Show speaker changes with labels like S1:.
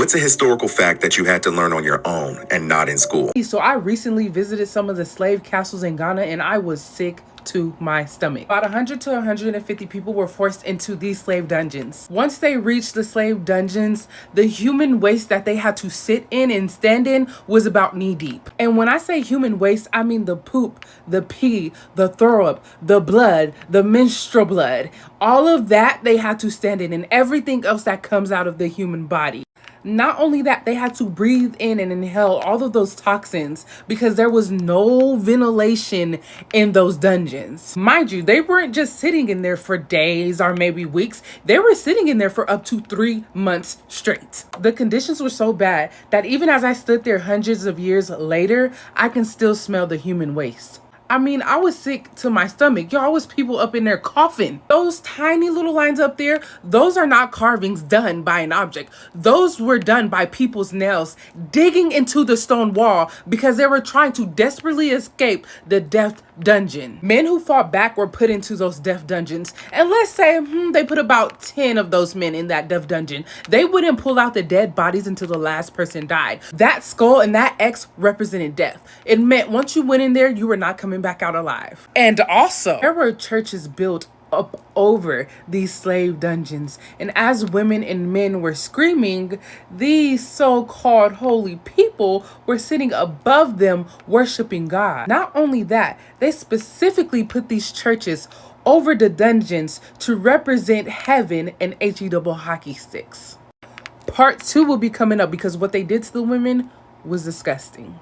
S1: What's a historical fact that you had to learn on your own and not in school?
S2: So I recently visited some of the slave castles in Ghana and I was sick to my stomach. About 100 to 150 people were forced into these slave dungeons. Once they reached the slave dungeons, the human waste that they had to sit in and stand in was about knee deep. And when I say human waste, I mean the poop, the pee, the throw up, the blood, the menstrual blood. All of that they had to stand in, and everything else that comes out of the human body. Not only that, they had to breathe in and inhale all of those toxins because there was no ventilation in those dungeons. Mind you, they weren't just sitting in there for days or maybe weeks. They were sitting in there for up to 3 months straight. The conditions were so bad that even as I stood there hundreds of years later, I can still smell the human waste. I mean, I was sick to my stomach. Y'all, was people up in there coughing. Those tiny little lines up there, those are not carvings done by an object. Those were done by people's nails digging into the stone wall because they were trying to desperately escape the death dungeon. Men who fought back were put into those death dungeons. And let's say they put about 10 of those men in that death dungeon. They wouldn't pull out the dead bodies until the last person died. That skull and that X represented death. It meant once you went in there, you were not coming back out alive. And also, there were churches built up over these slave dungeons, and as women and men were screaming, these so-called holy people were sitting above them worshiping God. Not only that, they specifically put these churches over the dungeons to represent heaven and HE double hockey sticks. Part 2 will be coming up because what they did to the women was disgusting.